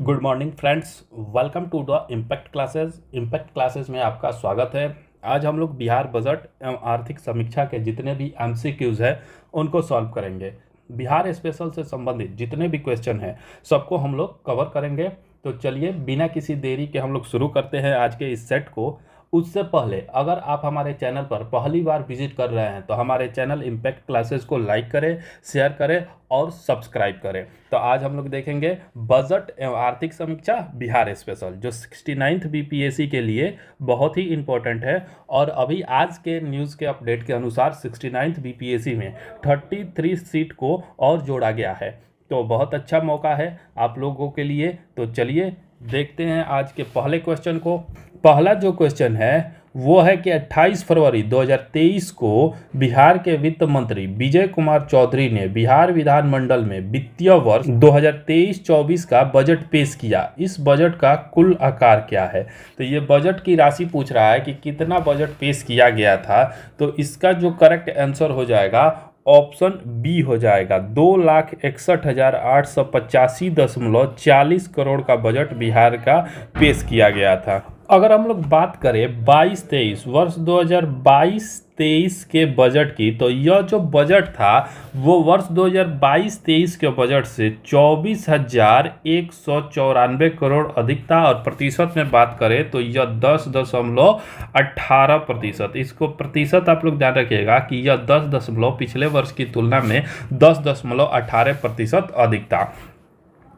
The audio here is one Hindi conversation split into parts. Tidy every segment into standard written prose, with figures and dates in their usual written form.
Good morning friends, welcome to the impact classes में आपका स्वागत है। आज हम लोग बिहार बजट एवं आर्थिक समीक्षा के जितने भी एमसीक्यूज़ है उनको सॉल्व करेंगे। बिहार स्पेशल से संबंधित जितने भी क्वेश्चन हैं सबको हम लोग कवर करेंगे। तो चलिए बिना किसी देरी के हम लोग शुरू करते हैं आज के इस सेट को। उससे पहले अगर आप हमारे चैनल पर पहली बार विजिट कर रहे हैं तो हमारे चैनल इम्पैक्ट क्लासेस को लाइक करें, शेयर करें और सब्सक्राइब करें। तो आज हम लोग देखेंगे बजट एवं आर्थिक समीक्षा बिहार स्पेशल, जो 69th बीपीएससी के लिए बहुत ही इम्पोर्टेंट है। और अभी आज के न्यूज़ के अपडेट के अनुसार 69th बीपीएससी में 33 सीट को और जोड़ा गया है। तो बहुत अच्छा मौका है आप लोगों के लिए। तो चलिए देखते हैं आज के पहले क्वेश्चन को। पहला जो क्वेश्चन है वो है कि 28 फरवरी 2023 को बिहार के वित्त मंत्री विजय कुमार चौधरी ने बिहार विधानमंडल में वित्तीय वर्ष 2023-24 का बजट पेश किया। इस बजट का कुल आकार क्या है? तो ये बजट की राशि पूछ रहा है कि कितना बजट पेश किया गया था। तो इसका जो करेक्ट आंसर हो जाएगा ऑप्शन बी हो जाएगा। 2,61,885.40 करोड़ का बजट बिहार का पेश किया गया था। अगर हम लोग बात करें 22-23 वर्ष 2022-23 के बजट की, तो यह जो बजट था वो वर्ष 2022-23 के बजट से 24,194 करोड़ अधिक था। और प्रतिशत में बात करें तो यह 10.18%। इसको प्रतिशत आप लोग ध्यान रखिएगा कि यह 10 पिछले वर्ष की तुलना में 10.18% अधिक था।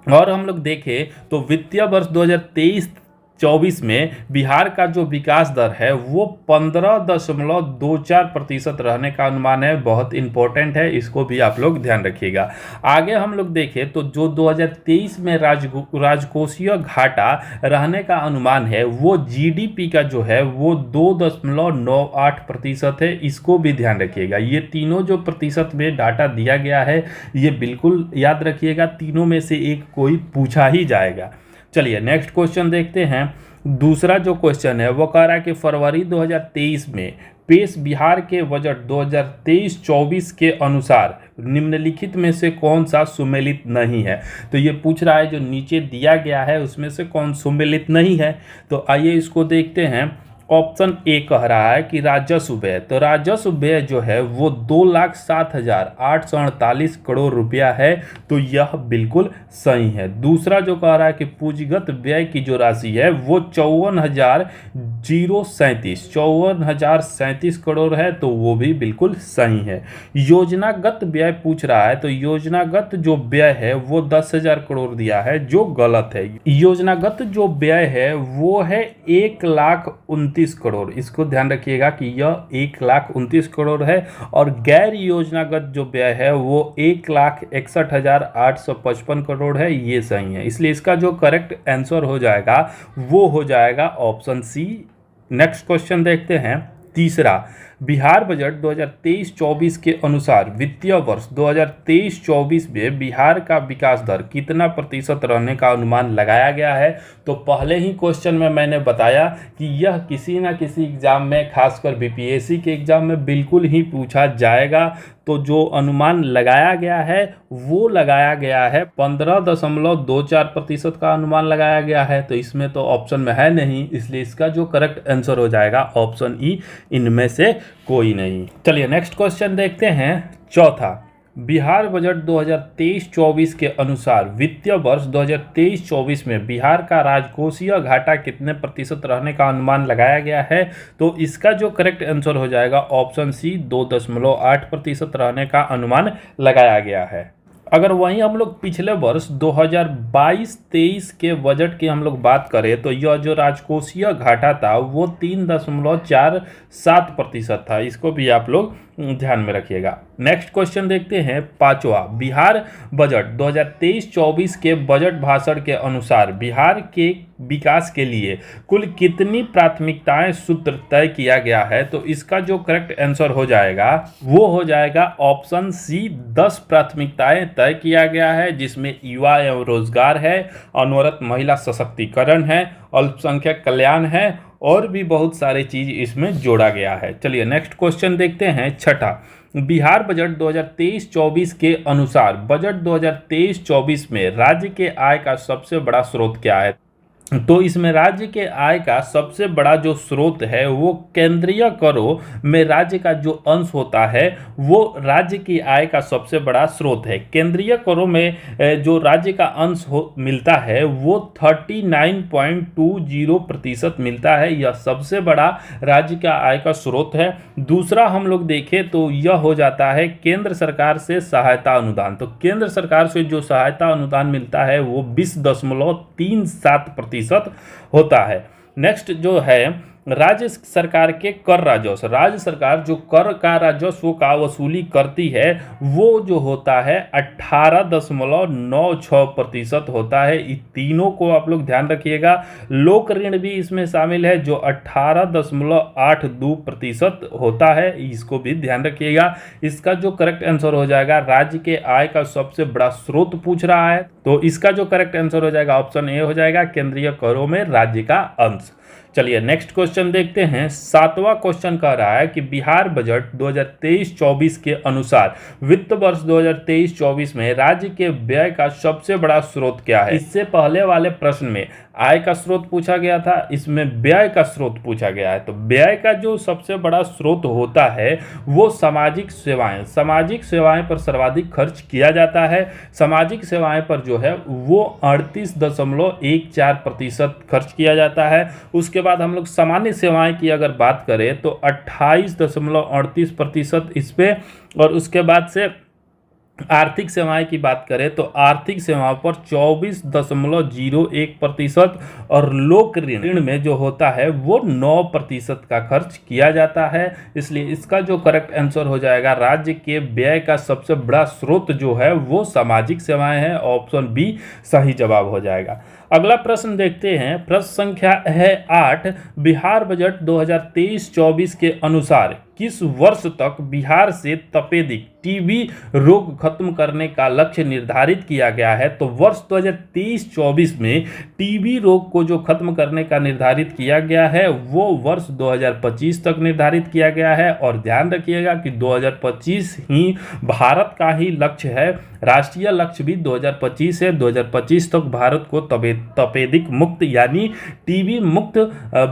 और हम लोग देखें तो वित्तीय वर्ष 2023-24 में बिहार का जो विकास दर है वो 15.24% रहने का अनुमान है। बहुत इंपॉर्टेंट है, इसको भी आप लोग ध्यान रखिएगा। आगे हम लोग देखें तो जो 2023 में राजकोषीय घाटा रहने का अनुमान है वो जीडीपी का जो है वो 2.98% है। इसको भी ध्यान रखिएगा। ये तीनों जो प्रतिशत में डाटा दिया गया है ये बिल्कुल याद रखिएगा, तीनों में से एक कोई पूछा ही जाएगा। चलिए नेक्स्ट क्वेश्चन देखते हैं। दूसरा जो क्वेश्चन है वो कह रहा है कि फरवरी 2023 में पेश बिहार के बजट 2023-24 के अनुसार निम्नलिखित में से कौन सा सुमेलित नहीं है? तो ये पूछ रहा है जो नीचे दिया गया है उसमें से कौन सुमेलित नहीं है। तो आइए इसको देखते हैं। ऑप्शन ए कह रहा है कि राजस्व व्यय। तो राजस्व व्यय जो है वो 2,07,848 करोड़ रुपया है। तो यह बिल्कुल सही है। दूसरा जो कह रहा है कि पूंजीगत व्यय की जो राशि है वो 54,037 करोड़ है। तो वो भी बिल्कुल सही है। योजनागत व्यय पूछ रहा है। तो योजनागत जो व्यय है वो 10,000 करोड़ दिया है, जो गलत है। योजनागत जो व्यय है वो है 1,29,000 करोड़। इसको ध्यान रखिएगा कि यह 1,29,000 करोड़ है। और गैर योजनागत जो व्यय है वो 1,61,855 करोड़ है। ये सही है, इसलिए इसका जो करेक्ट आंसर हो जाएगा वो हो जाएगा ऑप्शन सी। नेक्स्ट क्वेश्चन देखते हैं। तीसरा, बिहार बजट 2023-24 के अनुसार वित्तीय वर्ष 2023-24 में बिहार का विकास दर कितना प्रतिशत रहने का अनुमान लगाया गया है? तो पहले ही क्वेश्चन में मैंने बताया कि यह किसी ना किसी एग्जाम में, खासकर बीपीएससी के एग्जाम में बिल्कुल ही पूछा जाएगा। तो जो अनुमान लगाया गया है वो लगाया गया है 15.24% का अनुमान लगाया गया है। तो इसमें तो ऑप्शन में है नहीं, इसलिए इसका जो करेक्ट आंसर हो जाएगा ऑप्शन ई, इनमें से कोई नहीं। चलिए नेक्स्ट क्वेश्चन देखते हैं। चौथा, बिहार बजट 2023-24 के अनुसार वित्तीय वर्ष 2023-24 में बिहार का राजकोषीय घाटा कितने प्रतिशत रहने का अनुमान लगाया गया है? तो इसका जो करेक्ट आंसर हो जाएगा ऑप्शन सी, 2.8% रहने का अनुमान लगाया गया है। अगर वहीं हम लोग पिछले वर्ष 2022-23 के बजट की हम लोग बात करें तो यह जो राजकोषीय घाटा था वो 3.47% था। इसको भी आप लोग ध्यान में रखिएगा। नेक्स्ट क्वेश्चन देखते हैं। पांचवा, बिहार बजट 2023-24 के बजट भाषण के अनुसार बिहार के विकास के लिए कुल कितनी प्राथमिकताएं सूत्र तय किया गया है? तो इसका जो करेक्ट आंसर हो जाएगा वो हो जाएगा ऑप्शन सी, 10 प्राथमिकताएं तय किया गया है, जिसमें युवा एवं रोजगार है, अनवरत महिला सशक्तिकरण है, अल्पसंख्यक कल्याण है और भी बहुत सारे चीज़ इसमें जोड़ा गया है। चलिए नेक्स्ट क्वेश्चन देखते हैं, छठा। बिहार बजट 2023-24 के अनुसार बजट 2023-24 में राज्य के आय का सबसे बड़ा स्रोत क्या है? तो इसमें राज्य के आय का सबसे बड़ा जो स्रोत है वो केंद्रीय करों में राज्य का जो अंश होता है वो राज्य की आय का सबसे बड़ा स्रोत है। केंद्रीय करों में जो राज्य का अंश मिलता है वो 39.20% मिलता है। यह सबसे बड़ा राज्य का आय का स्रोत है। दूसरा हम लोग देखें तो यह हो जाता है केंद्र सरकार से सहायता अनुदान। तो केंद्र सरकार से जो सहायता अनुदान मिलता है वो 20.37% होता है। नेक्स्ट जो है राज्य सरकार के कर राजस्व। राज्य सरकार जो कर का राजस्व का वसूली करती है वो जो होता है 18.96% होता है। इन तीनों को आप लोग ध्यान रखिएगा। लोक ऋण भी इसमें शामिल है जो 18.82% होता है, इसको भी ध्यान रखिएगा। इसका जो करेक्ट आंसर हो जाएगा, राज्य के आय का सबसे बड़ा स्रोत पूछ रहा है तो इसका जो करेक्ट आंसर हो जाएगा ऑप्शन ए हो जाएगा, केंद्रीय करों में राज्य का अंश। चलिए नेक्स्ट क्वेश्चन देखते हैं। सातवां क्वेश्चन कह रहा है कि बिहार बजट 2023-24 के अनुसार वित्त वर्ष 2023-24 में राज्य के व्यय का सबसे बड़ा स्रोत क्या है? इससे पहले वाले प्रश्न में आय का स्रोत पूछा गया था, इसमें व्यय का स्रोत पूछा गया है। तो व्यय का जो सबसे बड़ा स्रोत होता है वो सामाजिक सेवाएं। सामाजिक सेवाएं पर सर्वाधिक खर्च किया जाता है। सामाजिक सेवाएं पर जो है वो 38.14% खर्च किया जाता है। उसके बाद हम लोग सामान्य सेवाएं की अगर बात करें तो 28.38% इस पे, और उसके बाद से आर्थिक सेवाएं की बात करें तो आर्थिक सेवाओं पर 24.01% और लोक ऋण में जो होता है वो 9% का खर्च किया जाता है। इसलिए इसका जो करेक्ट आंसर हो जाएगा, राज्य के व्यय का सबसे बड़ा स्रोत जो है वो सामाजिक सेवाएं हैं। ऑप्शन बी सही जवाब हो जाएगा। अगला प्रश्न देखते हैं। प्रश्न संख्या है 8। बिहार बजट 2023-24 के अनुसार किस वर्ष तक बिहार से तपेदिक टीबी रोग खत्म करने का लक्ष्य निर्धारित किया गया है? तो वर्ष 2023-24 में टीबी रोग को जो खत्म करने का निर्धारित किया गया है वो वर्ष 2025 तक निर्धारित किया गया है। और ध्यान रखिएगा कि 2025 ही भारत का ही लक्ष्य है। राष्ट्रीय लक्ष्य भी 2025 है। 2025 तक भारत को तपेदिक मुक्त यानी टीबी मुक्त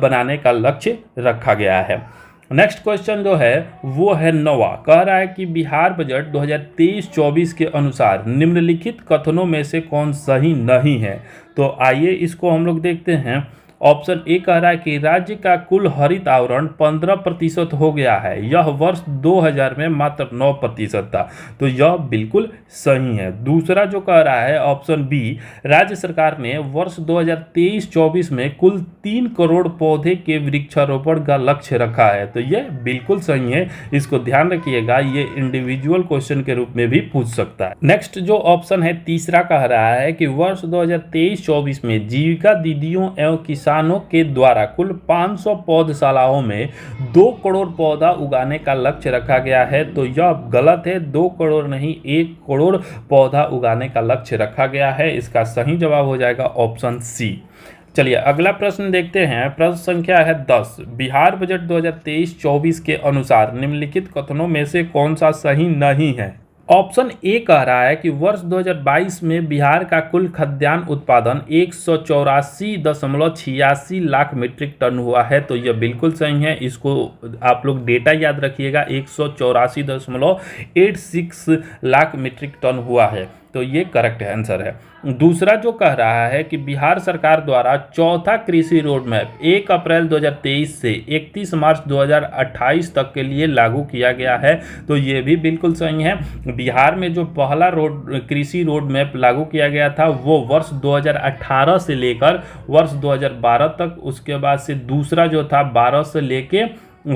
बनाने का लक्ष्य रखा गया है। नेक्स्ट क्वेश्चन जो है वो है 9वां। कह रहा है कि बिहार बजट 2023-24 के अनुसार निम्नलिखित कथनों में से कौन सही नहीं है? तो आइए इसको हम लोग देखते हैं। ऑप्शन ए कह रहा है कि राज्य का कुल हरित आवरण 15% हो गया है। यह वर्ष 2000 में मात्र 9% था। तो यह बिल्कुल सही है। दूसरा जो कह रहा है ऑप्शन बी, राज्य सरकार ने वर्ष 2023-24 में कुल 3 करोड़ पौधे के वृक्षारोपण का लक्ष्य रखा है। तो यह बिल्कुल सही है, इसको ध्यान रखिएगा। ये इंडिविजुअल क्वेश्चन के रूप में भी पूछ सकता है। नेक्स्ट जो ऑप्शन है तीसरा कह रहा है कि वर्ष 2023-24 में जीविका दीदियों एवं किसानों के द्वारा कुल 500 पौधशालाओं में 2 करोड़ पौधा उगाने का लक्ष्य रखा गया है। तो यह गलत है। 2 करोड़ नहीं, 1 करोड़ पौधा उगाने का लक्ष्य रखा गया है। इसका सही जवाब हो जाएगा ऑप्शन सी। चलिए अगला प्रश्न देखते हैं। प्रश्न संख्या है 10। बिहार बजट 2023-24 के अनुसार निम्नलिखित कथनों में से कौन सा सही नहीं है? ऑप्शन ए कह रहा है कि वर्ष 2022 में बिहार का कुल खाद्यान्न उत्पादन 184.86 लाख मीट्रिक टन हुआ है। तो यह बिल्कुल सही है। इसको आप लोग डेटा याद रखिएगा, 184.86 लाख मीट्रिक टन हुआ है। तो ये करेक्ट आंसर है। दूसरा जो कह रहा है कि बिहार सरकार द्वारा चौथा कृषि रोड मैप 1 अप्रैल 2023 से 31 मार्च 2028 तक के लिए लागू किया गया है। तो ये भी बिल्कुल सही है। बिहार में जो पहला कृषि रोड मैप लागू किया गया था वो वर्ष 2018 से लेकर वर्ष 2012 तक, उसके बाद से दूसरा जो था 12 से लेके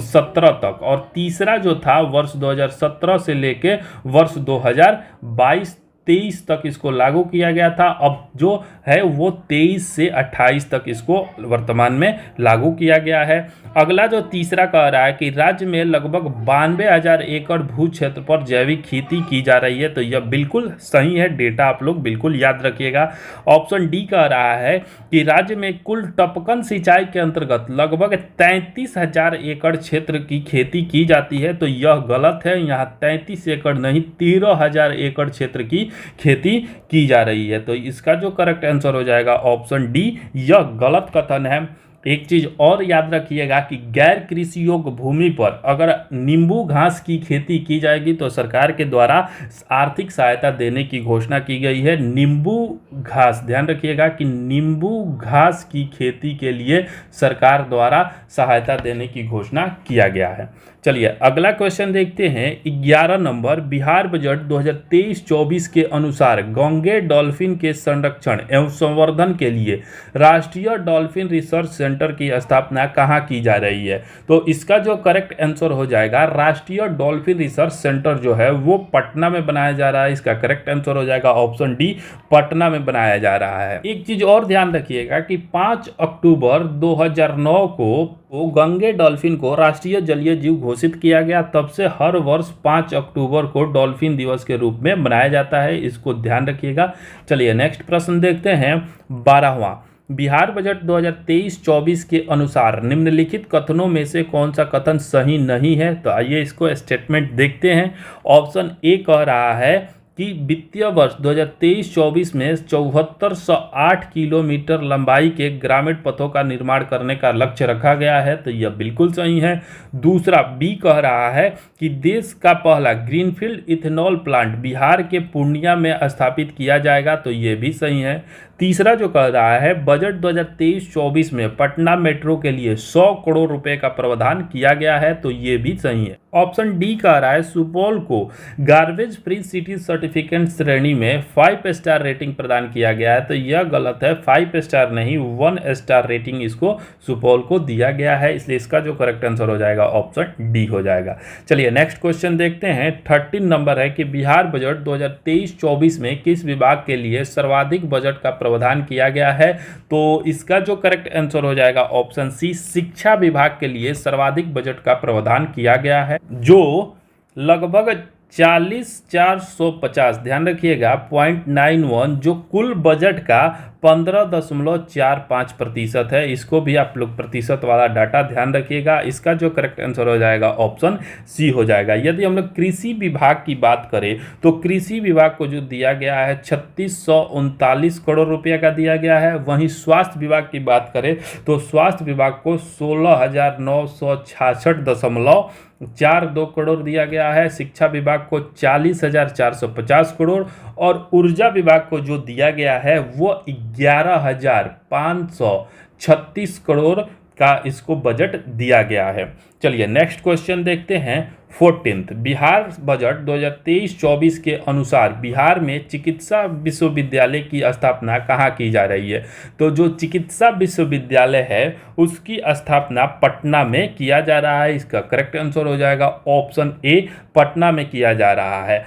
17 तक, और तीसरा जो था वर्ष 2017 से लेके वर्ष 2022 23 तक इसको लागू किया गया था। अब जो है वो 23 से 28 तक इसको वर्तमान में लागू किया गया है। अगला जो तीसरा कह रहा है कि राज्य में लगभग 92,000 एकड़ भू क्षेत्र पर जैविक खेती की जा रही है, तो यह बिल्कुल सही है। डेटा आप लोग बिल्कुल याद रखिएगा। ऑप्शन डी कह रहा है कि राज्य में कुल टपकन सिंचाई के अंतर्गत लगभग 33,000 एकड़ क्षेत्र की खेती की जाती है, तो यह गलत है। यहाँ 33 एकड़ नहीं 13,000 एकड़ क्षेत्र की खेती की जा रही है, तो इसका जो करेक्ट आंसर हो जाएगा ऑप्शन डी। यह गलत कथन है। एक चीज और याद रखिएगा कि गैर कृषि योग्य भूमि पर अगर नींबू घास की खेती की जाएगी तो सरकार के द्वारा आर्थिक सहायता देने की घोषणा की गई है। नींबू घास, ध्यान रखिएगा कि नींबू घास की खेती के लिए सरकार द्वारा सहायता देने की घोषणा किया गया है। चलिए अगला क्वेश्चन देखते हैं। 11 नंबर, बिहार बजट 2023-24 के अनुसार गंगे डॉल्फिन के संरक्षण एवं संवर्धन के लिए राष्ट्रीय डॉल्फिन रिसर्च सेंटर की स्थापना कहाँ की जा रही है? तो इसका जो करेक्ट आंसर हो जाएगा, राष्ट्रीय डॉल्फिन रिसर्च सेंटर जो है वो पटना में बनाया जा रहा है। इसका करेक्ट आंसर हो जाएगा ऑप्शन डी, पटना में बनाया जा रहा है। एक चीज और ध्यान रखिएगा कि 5 अक्टूबर 2009 को गंगे डॉल्फिन को राष्ट्रीय जलीय जीव घोषित किया गया। तब से हर वर्ष 5 अक्टूबर को डॉल्फिन दिवस के रूप में मनाया जाता है, इसको ध्यान रखिएगा। चलिए नेक्स्ट प्रश्न देखते हैं। 12वां, बिहार बजट 2023-24 के अनुसार निम्नलिखित कथनों में से कौन सा कथन सही नहीं है? तो आइए इसको स्टेटमेंट देखते हैं। ऑप्शन ए कह रहा है कि वित्तीय वर्ष 2023-24 में 7408 किलोमीटर लंबाई के ग्रामीण पथों का निर्माण करने का लक्ष्य रखा गया है, तो यह बिल्कुल सही है। दूसरा बी कह रहा है कि देश का पहला ग्रीनफील्ड इथेनॉल प्लांट बिहार के पूर्णिया में स्थापित किया जाएगा, तो यह भी सही है। तीसरा जो कह रहा है बजट 2023-24 में पटना मेट्रो के लिए 100 करोड़ रुपए का प्रावधान किया गया है, तो ये भी सही है। ऑप्शन डी कह रहा है सुपौल को गार्बेज फ्री सिटी सर्टिफिकेट श्रेणी में 5 स्टार रेटिंग प्रदान किया गया है, तो यह गलत है। 5 स्टार नहीं 1 स्टार रेटिंग इसको सुपौल को दिया गया है, इसलिए इसका जो करेक्ट आंसर हो जाएगा ऑप्शन डी हो जाएगा। चलिए नेक्स्ट क्वेश्चन देखते हैं। 13 नंबर है कि बिहार बजट 2023-24 में किस विभाग के लिए सर्वाधिक बजट का प्रावधान किया गया है? तो इसका जो करेक्ट आंसर हो जाएगा ऑप्शन सी, शिक्षा विभाग के लिए सर्वाधिक बजट का प्रावधान किया गया है, जो लगभग 40,450, ध्यान रखिएगा 0.91, जो कुल बजट का 15.45% है। इसको भी आप लोग प्रतिशत वाला डाटा ध्यान रखिएगा। इसका जो करेक्ट आंसर हो जाएगा ऑप्शन सी हो जाएगा। यदि हम लोग कृषि विभाग की बात करें तो कृषि विभाग को जो दिया गया है 3639 करोड़ रुपये का दिया गया है। वहीं स्वास्थ्य विभाग की बात करें तो स्वास्थ्य विभाग को 16,966.42 करोड़ दिया गया है। शिक्षा विभाग को 40,450 करोड़ और ऊर्जा विभाग को जो दिया गया है वो 11,536 करोड़ का इसको बजट दिया गया है। चलिए नेक्स्ट क्वेश्चन देखते हैं। 14, बिहार बजट 2023-24 के अनुसार बिहार में चिकित्सा विश्वविद्यालय की स्थापना कहाँ की जा रही है? तो जो चिकित्सा विश्वविद्यालय है उसकी स्थापना पटना में किया जा रहा है। इसका करेक्ट आंसर हो जाएगा ऑप्शन ए, पटना में किया जा रहा है।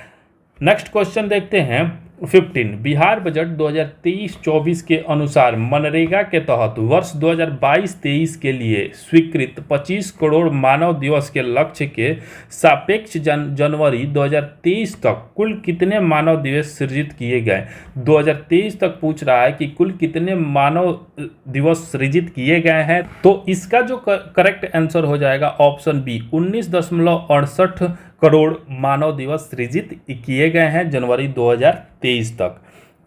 नेक्स्ट क्वेश्चन देखते हैं। 15, बिहार बजट 2023-24 के अनुसार मनरेगा के तहत वर्ष 2022-23 के लिए स्वीकृत 25 करोड़ मानव दिवस के लक्ष्य के सापेक्ष जनवरी 2023 तक कुल कितने मानव दिवस सृजित किए गए? 2023 तक पूछ रहा है कि कुल कितने मानव दिवस सृजित किए गए हैं, तो इसका जो करेक्ट आंसर हो जाएगा ऑप्शन बी, 19.68 करोड़ मानव दिवस सृजित किए गए हैं जनवरी 2023 तक।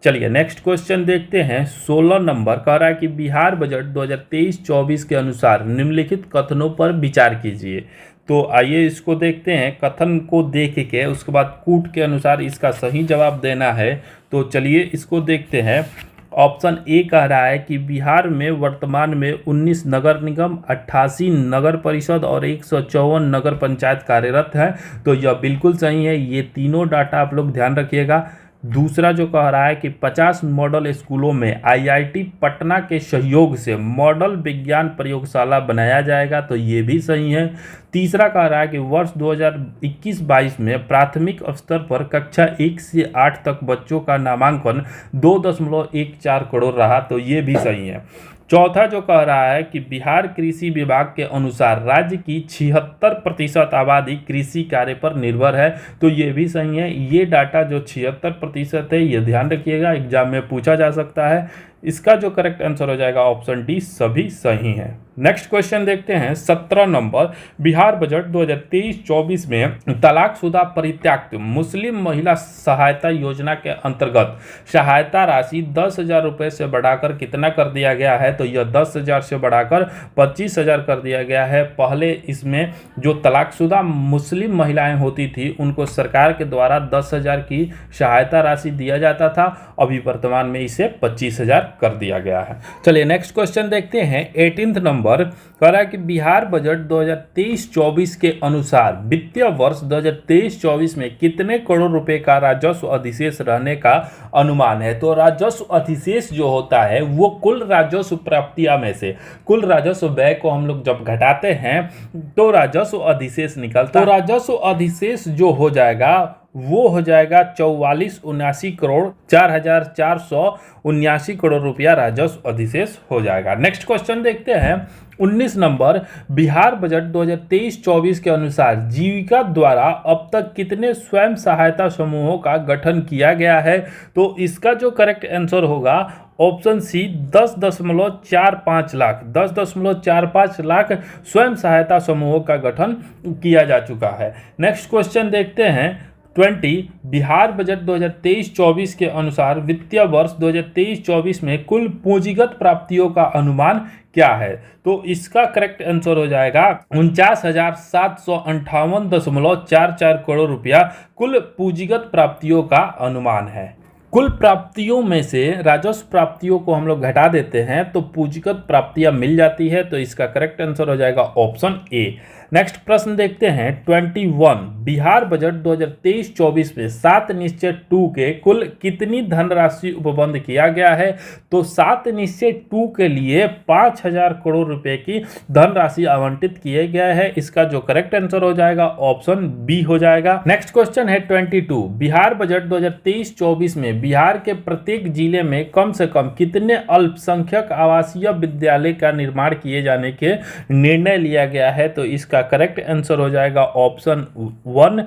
चलिए नेक्स्ट क्वेश्चन देखते हैं। 16 नंबर कह रहा है कि बिहार बजट 2023-24 के अनुसार निम्नलिखित कथनों पर विचार कीजिए। तो आइए इसको देखते हैं। कथन को देख के उसके बाद कूट के अनुसार इसका सही जवाब देना है। तो चलिए इसको देखते हैं। ऑप्शन ए कह रहा है कि बिहार में वर्तमान में 19 नगर निगम, 88 नगर परिषद और 154 नगर पंचायत कार्यरत है, तो यह बिल्कुल सही है। ये तीनों डाटा आप लोग ध्यान रखिएगा। दूसरा जो कह रहा है कि 50 मॉडल स्कूलों में आईआईटी पटना के सहयोग से मॉडल विज्ञान प्रयोगशाला बनाया जाएगा, तो ये भी सही है। तीसरा कह रहा है कि वर्ष 2021-22 में प्राथमिक स्तर पर कक्षा 1 से 8 तक बच्चों का नामांकन 2.14 करोड़ रहा, तो ये भी सही है। चौथा जो कह रहा है कि बिहार कृषि विभाग के अनुसार राज्य की 76% आबादी कृषि कार्य पर निर्भर है, तो ये भी सही है। ये डाटा जो 76% है, ये ध्यान रखिएगा, एग्जाम में पूछा जा सकता है। इसका जो करेक्ट आंसर हो जाएगा ऑप्शन डी, सभी सही है। नेक्स्ट क्वेश्चन देखते हैं 17 नंबर। बिहार बजट 2023-24 में तलाकशुदा परित्यक्त मुस्लिम महिला सहायता योजना के अंतर्गत सहायता राशि 10,000 रुपये से बढ़ाकर कितना कर दिया गया है, तो यह 10,000 से बढ़ाकर 25,000 कर दिया गया है। पहले इसमें जो तलाकशुदा मुस्लिम महिलाएं होती थी उनको सरकार के द्वारा 10,000 की सहायता राशि दिया जाता था, अभी वर्तमान में इसे 25,000 कर दिया गया है। चलिए नेक्स्ट क्वेश्चन देखते हैं 18 नंबर। कह रहा है कि बिहार बजट 2023-24 के अनुसार वित्तीय वर्ष 2023-24 में कितने करोड़ रुपए का राजस्व अधिशेष रहने का अनुमान है। तो राजस्व अधिशेष जो होता है वो कुल राजस्व प्राप्तियां में से कुल राजस्व व्यय को हम लोग जब घटाते हैं तो राजस्व अधिशेष निकलता है। तो राजस्व अधिशेष जो हो जाएगा वो हो जाएगा 4479 करोड़ 4,479 करोड़ रुपया राजस्व अधिशेष हो जाएगा। नेक्स्ट क्वेश्चन देखते हैं 19 नंबर। बिहार बजट 2023-24 के अनुसार जीविका द्वारा अब तक कितने स्वयं सहायता समूहों का गठन किया गया है, तो इसका जो करेक्ट आंसर होगा ऑप्शन सी 10.45 लाख 10.45 लाख स्वयं सहायता समूहों का गठन किया जा चुका है। नेक्स्ट क्वेश्चन देखते हैं 20। बिहार बजट 2023-24 के अनुसार वित्तीय वर्ष 2023-24 में कुल पूंजीगत प्राप्तियों का अनुमान क्या है, तो इसका करेक्ट आंसर हो जाएगा 49,758.44 करोड़ रुपया कुल पूंजीगत प्राप्तियों का अनुमान है। कुल प्राप्तियों में से राजस्व प्राप्तियों को हम लोग घटा देते हैं तो पूंजीगत प्राप्तियां मिल जाती है, तो इसका करेक्ट आंसर हो जाएगा ऑप्शन ए। नेक्स्ट प्रश्न देखते हैं 21। बिहार बजट 2023-24 में 7 निश्चय 2 के कुल कितनी धनराशि उपबंध किया गया है, तो 7 निश्चय 2 के लिए 5,000 करोड़ रुपए की धनराशि आवंटित किए गए हैं। इसका जो करेक्ट आंसर हो जाएगा ऑप्शन बी हो जाएगा। नेक्स्ट क्वेश्चन है 22। बिहार बजट 2023-24 में बिहार के प्रत्येक जिले में कम से कम कितने अल्पसंख्यक आवासीय विद्यालय का निर्माण किए जाने के निर्णय लिया गया है, तो इसका करेक्ट आंसर हो जाएगा ऑप्शन 1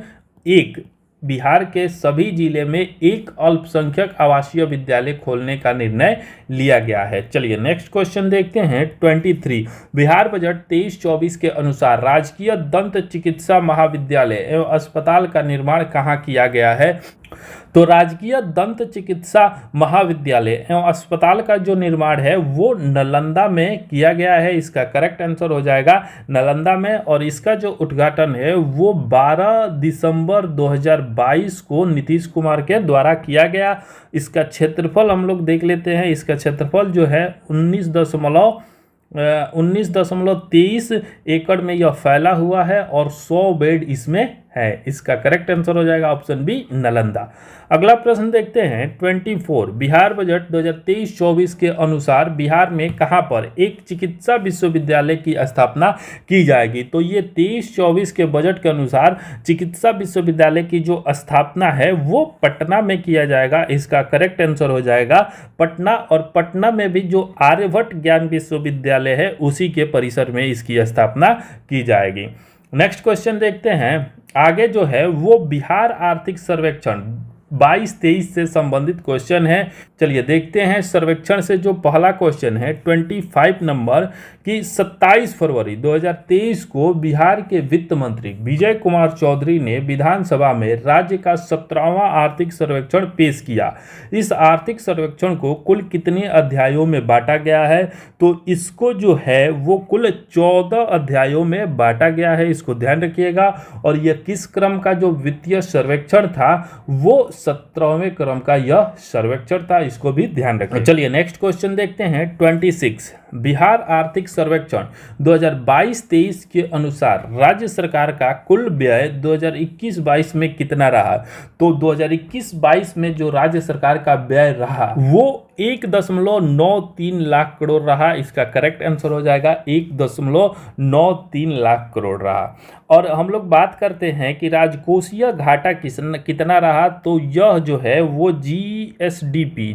1। बिहार के सभी जिले में एक अल्पसंख्यक आवासीय विद्यालय खोलने का निर्णय लिया गया है। चलिए नेक्स्ट क्वेश्चन देखते हैं 23। बिहार बजट 23-24 के अनुसार राजकीय दंत चिकित्सा महाविद्यालय एवं अस्पताल का निर्माण कहाँ किया गया है, तो राजकीय दंत चिकित्सा महाविद्यालय एवं अस्पताल का जो निर्माण है वो नालंदा में किया गया है। इसका करेक्ट आंसर हो जाएगा नालंदा में, और इसका जो उद्घाटन है वो 12 दिसंबर 2022 को नीतीश कुमार के द्वारा किया गया। इसका क्षेत्रफल हम लोग देख लेते हैं। इसका क्षेत्रफल जो है 19.23 एकड़ में यह फैला हुआ है और 100 बेड इसमें है। इसका करेक्ट आंसर हो जाएगा ऑप्शन बी नालंदा। अगला प्रश्न देखते हैं 24। बिहार बजट 2023-24 के अनुसार बिहार में कहां पर एक चिकित्सा विश्वविद्यालय की स्थापना की जाएगी, तो ये 23-24 के बजट के अनुसार चिकित्सा विश्वविद्यालय की जो स्थापना है वो पटना में किया जाएगा। इसका करेक्ट आंसर हो जाएगा पटना, और पटना में भी जो आर्यभट्ट ज्ञान विश्वविद्यालय है उसी के परिसर में इसकी स्थापना की जाएगी। नेक्स्ट क्वेश्चन देखते हैं आगे जो है वो बिहार आर्थिक सर्वेक्षण 22-23 से संबंधित क्वेश्चन है। चलिए देखते हैं सर्वेक्षण से जो पहला क्वेश्चन है 25 नंबर कि 27 फरवरी 2023 को बिहार के वित्त मंत्री विजय कुमार चौधरी ने विधानसभा में राज्य का 17वां आर्थिक सर्वेक्षण पेश किया। इस आर्थिक सर्वेक्षण को कुल कितने अध्यायों में बांटा गया है, तो इसको जो है वो कुल 14 अध्यायों में बांटा गया है। इसको ध्यान रखिएगा। और यह किस क्रम का जो वित्तीय सर्वेक्षण था वो 17वें क्रम का यह सर्वेक्षण था, इसको भी ध्यान रखें। चलिए नेक्स्ट क्वेश्चन देखते हैं 26। बिहार आर्थिक सर्वेक्षण 2022-23 के अनुसार राज्य सरकार का कुल व्यय 2021-22 में कितना रहा? तो 2021-22 में जो राज्य सरकार का व्यय रहा वो 1.93 लाख करोड़ रहा। इसका करेक्ट आंसर हो जाएगा 1.93 लाख करोड़ रहा। और हम लोग बात करते हैं कि राजकोषीय घाटा कितना रहा, तो यह जो है वो जीएसडीपी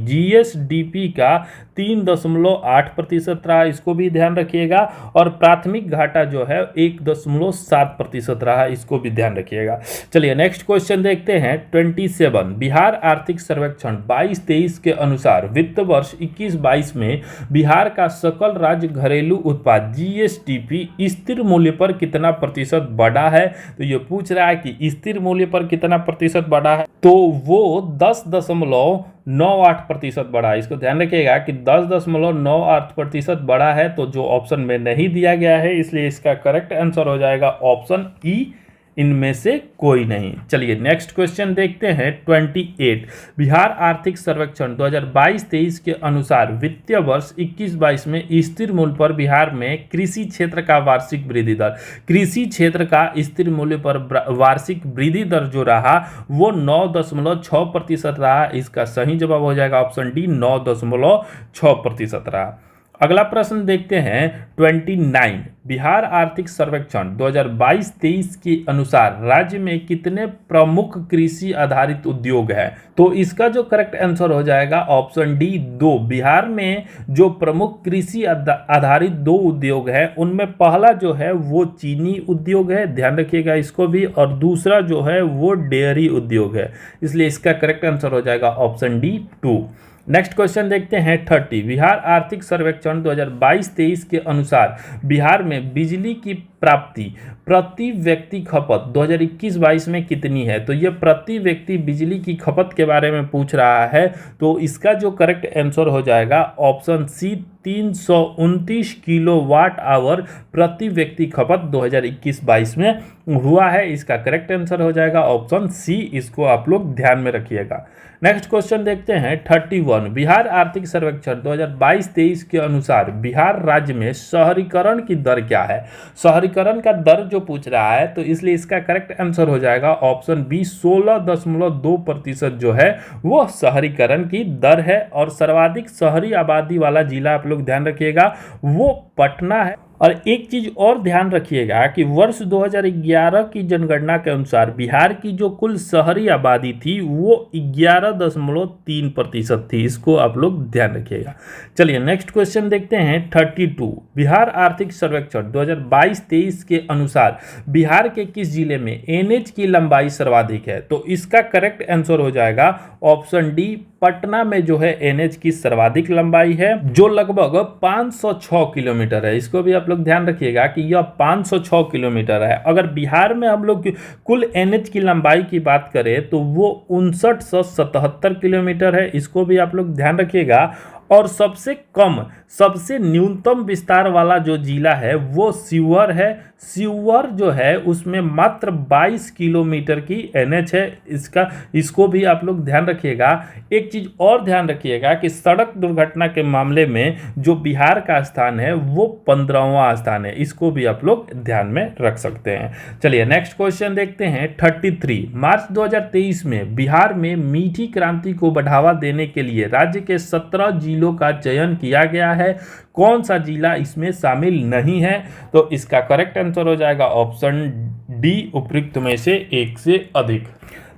का 3.8% रहा, इसको भी ध्यान रखिएगा। और प्राथमिक घाटा जो है 1.7% रहा, इसको भी ध्यान रखिएगा। चलिए नेक्स्ट क्वेश्चन देखते हैं 27। बिहार आर्थिक सर्वेक्षण 22-23 के अनुसार वित्त वर्ष 21-22 में बिहार का सकल राज्य घरेलू उत्पाद जीएसडीपी स्थिर मूल्य पर कितना प्रतिशत बढ़ा है? तो ये पूछ रहा है कि स्थिर मूल्य पर कितना प्रतिशत बढ़ा है, तो वो 10.98% बढ़ा है। इसको ध्यान रखिएगा कि 10.98% बढ़ा है, तो जो ऑप्शन में नहीं दिया गया है, इसलिए इसका करेक्ट आंसर हो जाएगा ऑप्शन ई, इनमें से कोई नहीं। चलिए नेक्स्ट क्वेश्चन देखते हैं 28। बिहार आर्थिक सर्वेक्षण 2022-23 के अनुसार वित्तीय वर्ष 21-22 में स्थिर मूल्य पर बिहार में कृषि क्षेत्र का वार्षिक वृद्धि दर, कृषि क्षेत्र का स्थिर मूल्य पर वार्षिक वृद्धि दर जो रहा वो 9.6% रहा। इसका सही जवाब हो जाएगा ऑप्शन डी, 9.6% रहा। अगला प्रश्न देखते हैं 29। बिहार आर्थिक सर्वेक्षण 2022-23 के अनुसार राज्य में कितने प्रमुख कृषि आधारित उद्योग है? तो इसका जो करेक्ट आंसर हो जाएगा ऑप्शन डी, 2। बिहार में जो प्रमुख कृषि आधारित 2 उद्योग है, उनमें पहला जो है वो चीनी उद्योग है, ध्यान रखिएगा इसको भी, और दूसरा जो है वो डेयरी उद्योग है, इसलिए इसका करेक्ट आंसर हो जाएगा ऑप्शन डी, 2। नेक्स्ट क्वेश्चन देखते हैं 30। बिहार आर्थिक सर्वेक्षण 2022-23 के अनुसार बिहार में बिजली की प्राप्ति प्रति व्यक्ति खपत 2021-22 में कितनी है? तो ये प्रति व्यक्ति बिजली की खपत के बारे में पूछ रहा है, तो इसका जो करेक्ट आंसर हो जाएगा ऑप्शन सी, 329 किलोवाट आवर प्रति व्यक्ति खपत 2021-22 में हुआ है। इसका करेक्ट आंसर हो जाएगा ऑप्शन सी, इसको आप लोग ध्यान में रखिएगा। नेक्स्ट क्वेश्चन देखते हैं 31। बिहार आर्थिक सर्वेक्षण 2022-23 के अनुसार बिहार राज्य में शहरीकरण की दर क्या है? शहरीकरण का दर जो पूछ रहा है, तो इसलिए इसका करेक्ट आंसर हो जाएगा ऑप्शन बी, 16.2% जो है वो शहरीकरण की दर है। और सर्वाधिक शहरी आबादी वाला जिला आप लोग ध्यान रखिएगा वो पटना है। और एक चीज और ध्यान रखिएगा कि वर्ष 2011 की जनगणना के अनुसार बिहार की जो कुल शहरी आबादी थी वो 11.3% थी, इसको आप लोग ध्यान रखिएगा। चलिए नेक्स्ट क्वेश्चन देखते हैं 32। बिहार आर्थिक सर्वेक्षण 2022-23 के अनुसार बिहार के किस जिले में एनएच की लंबाई सर्वाधिक है? तो इसका करेक्ट आंसर हो जाएगा ऑप्शन डी, पटना में जो है एनएच की सर्वाधिक लंबाई है, जो लगभग 506 किलोमीटर है। इसको भी आप लोग ध्यान रखिएगा कि यह 506 किलोमीटर है। अगर बिहार में हम लोग कुल एनएच की लंबाई की बात करें तो वो 5977 किलोमीटर है, इसको भी आप लोग ध्यान रखिएगा। और सबसे कम, सबसे न्यूनतम विस्तार वाला जो जिला है वो शिवहर है। शिवहर जो है उसमें मात्र 22 किलोमीटर की एनएच है, इसको भी आप लोग ध्यान रखिएगा। एक चीज और ध्यान रखिएगा कि सड़क दुर्घटना के मामले में जो बिहार का स्थान है वो 15वां स्थान है, इसको भी आप लोग ध्यान में रख सकते हैं। चलिए नेक्स्ट क्वेश्चन देखते हैं 33। मार्च 2023 में बिहार में मीठी क्रांति को बढ़ावा देने के लिए राज्य के 17 जिलों का चयन किया गया है। कौन सा जिला इसमें शामिल नहीं है? तो इसका करेक्ट आंसर हो जाएगा ऑप्शन डी, उपयुक्त में से एक से अधिक।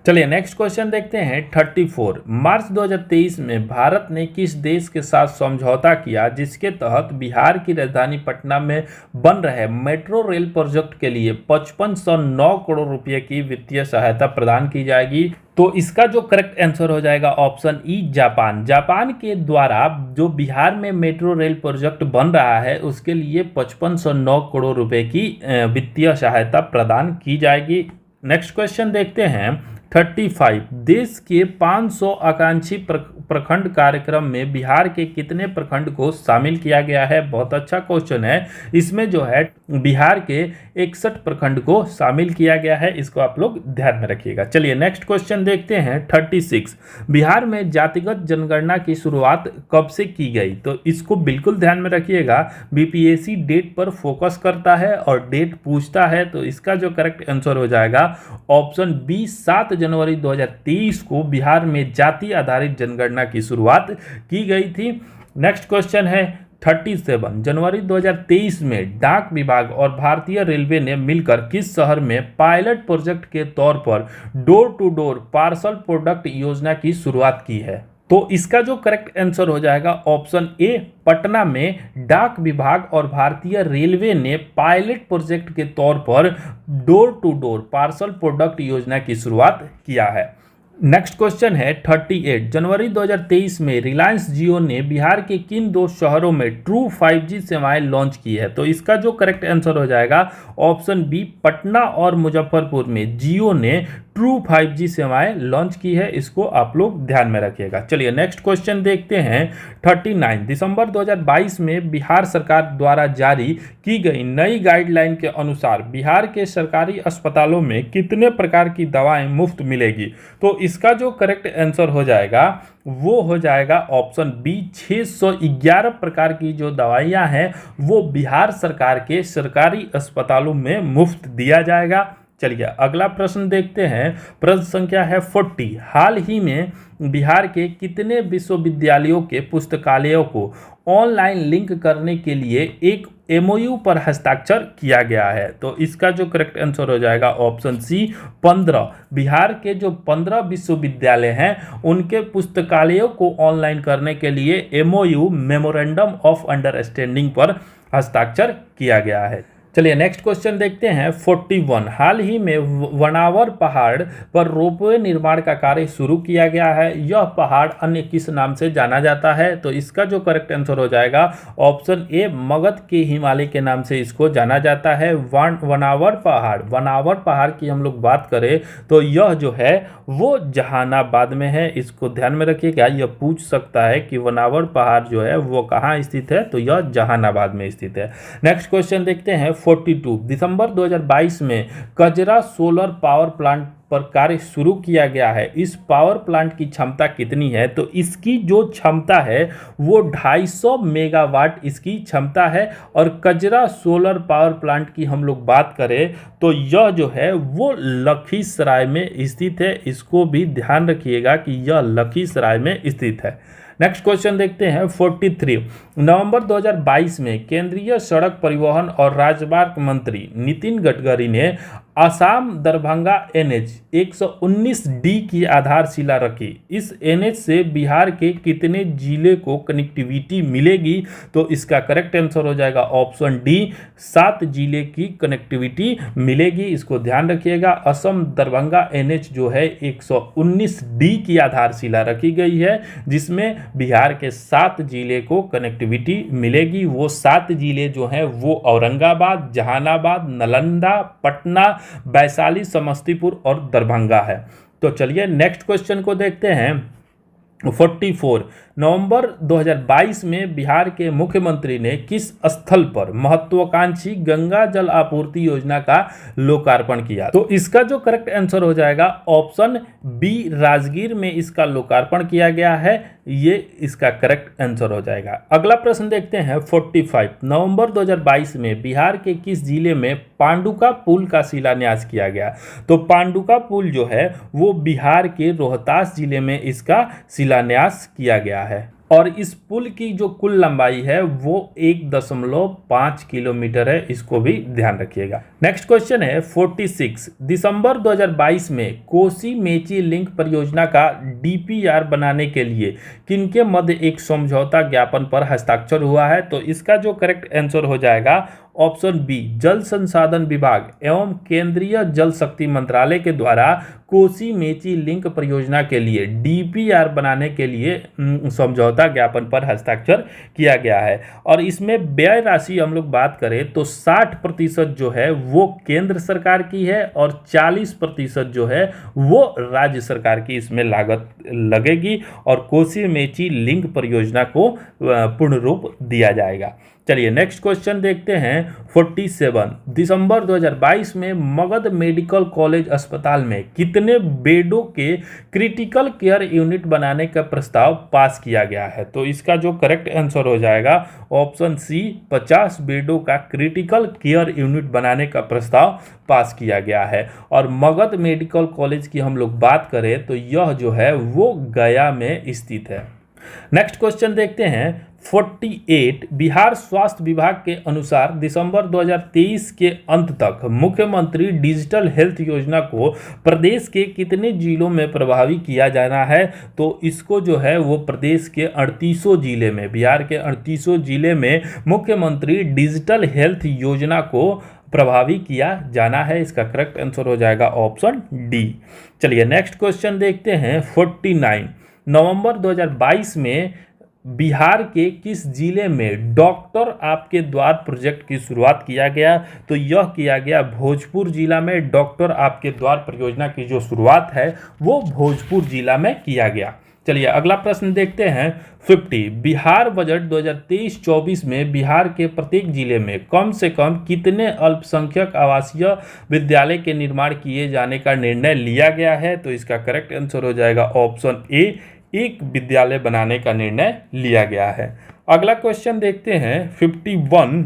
चलिए नेक्स्ट क्वेश्चन देखते हैं 34। मार्च 2023 में भारत ने किस देश के साथ समझौता किया जिसके तहत बिहार की राजधानी पटना में बन रहे मेट्रो रेल प्रोजेक्ट के लिए 5509 करोड़ रुपए की वित्तीय सहायता प्रदान की जाएगी? तो इसका जो करेक्ट आंसर हो जाएगा ऑप्शन ई, जापान। जापान के द्वारा जो बिहार में मेट्रो रेल प्रोजेक्ट बन रहा है उसके लिए 5509 करोड़ रुपए की वित्तीय सहायता प्रदान की जाएगी। नेक्स्ट क्वेश्चन देखते हैं 35 देश के 500 आकांक्षी प्रखंड कार्यक्रम में बिहार के कितने प्रखंड को शामिल किया गया है? बहुत अच्छा क्वेश्चन है। इसमें जो है बिहार के 61 प्रखंड को शामिल किया गया है, इसको आप लोग ध्यान में रखिएगा। चलिए नेक्स्ट क्वेश्चन देखते हैं 36। बिहार में जातिगत जनगणना की शुरुआत कब से की गई? तो इसको बिल्कुल ध्यान में रखिएगा। बीपीएससी डेट पर फोकस करता है और डेट पूछता है, तो इसका जो करेक्ट आंसर हो जाएगा ऑप्शन बी 7 जनवरी 2023 को बिहार में जाति आधारित जनगणना की शुरुआत की गई थी। नेक्स्ट क्वेश्चन है 37। जनवरी 2023 में डाक विभाग और भारतीय रेलवे ने मिलकर किस शहर में पायलट प्रोजेक्ट के तौर पर door to door parcel product योजना की शुरुआत की है? तो इसका जो करेक्ट आंसर हो जाएगा ऑप्शन ए पटना में डाक विभाग और भारतीय रेलवे ने पायलट प्रोजेक्ट के तौर पर door to door parcel product योजना की शुरुआत किया है। नेक्स्ट क्वेश्चन है 38। जनवरी 2023 में रिलायंस जियो ने बिहार के किन 2 शहरों में ट्रू 5G सेवाएं लॉन्च की है? तो इसका जो करेक्ट आंसर हो जाएगा ऑप्शन बी पटना और मुजफ्फरपुर में जियो ने ट्रू 5G सेवाएं लॉन्च की है, इसको आप लोग ध्यान में रखिएगा। चलिए नेक्स्ट क्वेश्चन देखते हैं 39। दिसंबर 2022 में बिहार सरकार द्वारा जारी की गई नई गाइडलाइन के अनुसार बिहार के सरकारी अस्पतालों में कितने प्रकार की दवाएं मुफ्त मिलेगी? तो इसका जो करेक्ट आंसर हो जाएगा वो हो जाएगा ऑप्शन बी 611 प्रकार की जो दवाइयां हैं वो बिहार सरकार के सरकारी अस्पतालों में मुफ्त दिया जाएगा। चलिए अगला प्रश्न देखते हैं। प्रश्न संख्या है 40। हाल ही में बिहार के कितने विश्वविद्यालयों के पुस्तकालयों को ऑनलाइन लिंक करने के लिए एक एमओयू पर हस्ताक्षर किया गया है? तो इसका जो करेक्ट आंसर हो जाएगा ऑप्शन सी 15। बिहार के जो 15 विश्वविद्यालय हैं उनके पुस्तकालयों को ऑनलाइन करने के लिए एमओयू मेमोरेंडम ऑफ अंडरस्टैंडिंग पर हस्ताक्षर किया गया है। चलिए नेक्स्ट क्वेश्चन देखते हैं 41। हाल ही में वनावर पहाड़ पर रोपवे निर्माण का कार्य शुरू किया गया है, यह पहाड़ अन्य किस नाम से जाना जाता है? तो इसका जो करेक्ट आंसर हो जाएगा ऑप्शन ए मगध के हिमालय के नाम से इसको जाना जाता है। वनावर पहाड़ की हम लोग बात करें तो यह जो है वो जहानाबाद में है, इसको ध्यान में रखिएगा। यह पूछ सकता है कि वनावर पहाड़ जो है वो कहाँ स्थित है, तो यह जहानाबाद में स्थित है। नेक्स्ट क्वेश्चन देखते हैं 42। दिसंबर 2022 में कजरा सोलर पावर प्लांट पर कार्य शुरू किया गया है। इस पावर प्लांट की क्षमता कितनी है? तो इसकी जो क्षमता है वो 250 मेगावाट इसकी क्षमता है। और कजरा सोलर पावर प्लांट की हम लोग बात करें तो यह जो है वो लखीसराय में स्थित है, इसको भी ध्यान रखिएगा कि यह लखीसराय में स्थित है। नेक्स्ट क्वेश्चन देखते हैं 43। नवंबर 2022 में केंद्रीय सड़क परिवहन और राजमार्ग मंत्री नितिन गडकरी ने आसाम दरभंगा NH 119D की आधारशिला रखी। इस NH से बिहार के कितने जिले को कनेक्टिविटी मिलेगी? तो इसका करेक्ट आंसर हो जाएगा ऑप्शन डी 7 जिले की कनेक्टिविटी मिलेगी, इसको ध्यान रखिएगा। असम दरभंगा NH जो है 119D की आधारशिला रखी गई है, जिसमें बिहार के 7 जिले को कनेक्टिविटी मिलेगी। वो 7 जिले जो हैं वो औरंगाबाद, जहानाबाद, नालंदा, पटना, वैशाली, समस्तीपुर और दरभंगा है। तो चलिए नेक्स्ट क्वेश्चन को देखते हैं 44। नवंबर 2022 में बिहार के मुख्यमंत्री ने किस स्थल पर महत्वाकांक्षी गंगा जल आपूर्ति योजना का लोकार्पण किया? तो इसका जो करेक्ट आंसर हो जाएगा ऑप्शन बी राजगीर में इसका लोकार्पण किया गया है, ये इसका करेक्ट आंसर हो जाएगा। अगला प्रश्न देखते हैं 45। नवंबर 2022 में बिहार के किस जिले में पांडुका पुल का शिलान्यास किया गया? तो पांडुका पुल जो है वो बिहार के रोहतास जिले में इसका शिलान्यास किया गया है। और इस पुल की जो कुल लंबाई है वो 1.5 किलोमीटर है, इसको भी ध्यान रखिएगा। नेक्स्ट क्वेश्चन है 46। दिसंबर 2022 में कोसी मेची लिंक परियोजना का DPR बनाने के लिए किनके मध्य एक समझौता ज्ञापन पर हस्ताक्षर हुआ है? तो इसका जो करेक्ट आंसर हो जाएगा ऑप्शन बी जल संसाधन विभाग एवं केंद्रीय जल शक्ति मंत्रालय के द्वारा कोसी मेची लिंक परियोजना के लिए डीपीआर बनाने के लिए समझौता ज्ञापन पर हस्ताक्षर किया गया है। और इसमें व्यय राशि हम लोग बात करें तो 60% जो है वो केंद्र सरकार की है और 40% जो है वो राज्य सरकार की इसमें लागत लगेगी और कोसी मेची लिंक परियोजना को पूर्ण रूप दिया जाएगा। चलिए नेक्स्ट क्वेश्चन देखते हैं। 47 दिसंबर 2022 में मगध मेडिकल कॉलेज अस्पताल में कितने बेडों के क्रिटिकल केयर यूनिट बनाने का प्रस्ताव पास किया गया है? तो इसका जो करेक्ट आंसर हो जाएगा ऑप्शन सी 50 बेडों का क्रिटिकल केयर यूनिट बनाने का प्रस्ताव पास किया गया है। और मगध मेडिकल कॉलेज की हम लोग बात करें तो यह जो है वो गया में स्थित है। नेक्स्ट क्वेश्चन देखते हैं। 48 बिहार स्वास्थ्य विभाग के अनुसार दिसंबर 2023 के अंत तक मुख्यमंत्री डिजिटल हेल्थ योजना को प्रदेश के कितने जिलों में प्रभावी किया जाना है? तो इसको जो है वो प्रदेश के 38 जिले में, बिहार के 38 जिले में मुख्यमंत्री डिजिटल हेल्थ योजना को प्रभावी किया जाना है। इसका करेक्ट आंसर हो जाएगा ऑप्शन डी। चलिए नेक्स्ट क्वेश्चन देखते हैं। 49 नवंबर 2022 में बिहार के किस जिले में डॉक्टर आपके द्वार प्रोजेक्ट की शुरुआत किया गया? तो यह किया गया भोजपुर जिला में। डॉक्टर आपके द्वार परियोजना की जो शुरुआत है वो भोजपुर जिला में किया गया। चलिए अगला प्रश्न देखते हैं। 50 बिहार बजट 2023-24 में बिहार के प्रत्येक जिले में कम से कम कितने अल्पसंख्यक आवासीय विद्यालय के निर्माण किए जाने का निर्णय लिया गया है? तो इसका करेक्ट आंसर हो जाएगा ऑप्शन ए, एक विद्यालय बनाने का निर्णय लिया गया है। अगला क्वेश्चन देखते हैं। 51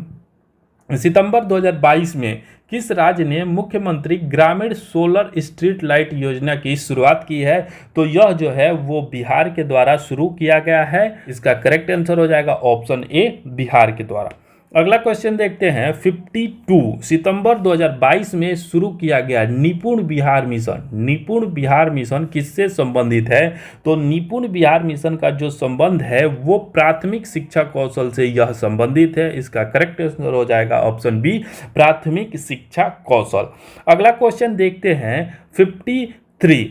सितंबर 2022 में किस राज्य ने मुख्यमंत्री ग्रामीण सोलर स्ट्रीट लाइट योजना की शुरुआत की है? तो यह जो है वो बिहार के द्वारा शुरू किया गया है। इसका करेक्ट आंसर हो जाएगा ऑप्शन ए, बिहार के द्वारा। अगला क्वेश्चन देखते हैं। 52 सितंबर 2022 में शुरू किया गया निपुण बिहार मिशन। निपुण बिहार मिशन किससे संबंधित है? तो निपुण बिहार मिशन का जो संबंध है वो प्राथमिक शिक्षा कौशल से यह संबंधित है। इसका करेक्ट आंसर हो जाएगा ऑप्शन बी, प्राथमिक शिक्षा कौशल। अगला क्वेश्चन देखते हैं। 53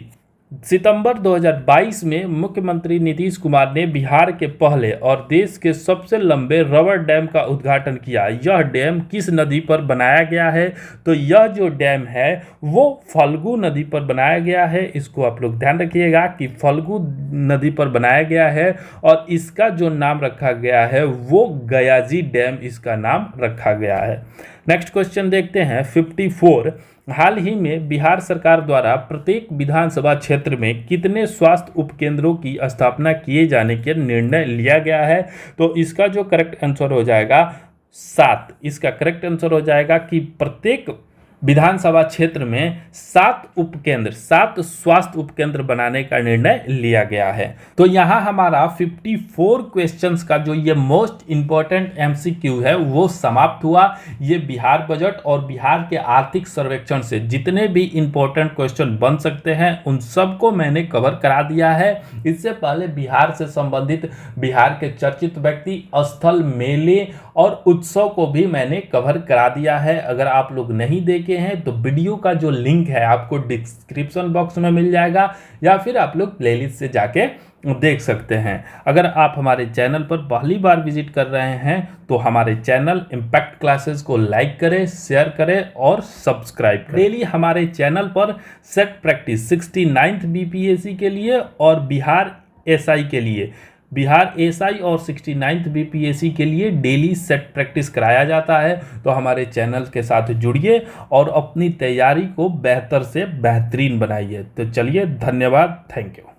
सितंबर 2022 में मुख्यमंत्री नीतीश कुमार ने बिहार के पहले और देश के सबसे लंबे रबर डैम का उद्घाटन किया। यह डैम किस नदी पर बनाया गया है? तो यह जो डैम है वो फल्गु नदी पर बनाया गया है। इसको आप लोग ध्यान रखिएगा कि फल्गु नदी पर बनाया गया है और इसका जो नाम रखा गया है वो गयाजी डैम इसका नाम रखा गया है। नेक्स्ट क्वेश्चन देखते हैं। 54 हाल ही में बिहार सरकार द्वारा प्रत्येक विधानसभा क्षेत्र में कितने स्वास्थ्य उपकेंद्रों की स्थापना किए जाने के निर्णय लिया गया है? तो इसका जो करेक्ट आंसर हो जाएगा 7। इसका करेक्ट आंसर हो जाएगा कि प्रत्येक विधानसभा क्षेत्र में 7 स्वास्थ्य उपकेंद्र बनाने का निर्णय लिया गया है। तो यहाँ हमारा 54 क्वेश्चंस का जो ये मोस्ट इंपॉर्टेंट एमसीक्यू है वो समाप्त हुआ। ये बिहार बजट और बिहार के आर्थिक सर्वेक्षण से जितने भी इंपॉर्टेंट क्वेश्चन बन सकते हैं उन सबको मैंने कवर करा दिया है। इससे पहले बिहार से संबंधित बिहार के चर्चित व्यक्ति, स्थल, मेले और उत्सव को भी मैंने कवर करा दिया है। अगर आप लोग नहीं देखे हैं तो वीडियो का जो लिंक है आपको डिस्क्रिप्शन बॉक्स में मिल जाएगा या फिर आप लोग प्लेलिस्ट से जाके देख सकते हैं। अगर आप हमारे चैनल पर पहली बार विजिट कर रहे हैं तो हमारे चैनल इम्पैक्ट क्लासेस को लाइक करें, शेयर करें और सब्सक्राइब करें। डेली हमारे चैनल पर सेट प्रैक्टिस 69th बीपीएससी के लिए और बिहार एसआई के लिए, बिहार एसआई और 69th बीपीएससी के लिए डेली सेट प्रैक्टिस कराया जाता है। तो हमारे चैनल के साथ जुड़िए और अपनी तैयारी को बेहतर से बेहतरीन बनाइए। तो चलिए, धन्यवाद, थैंक यू।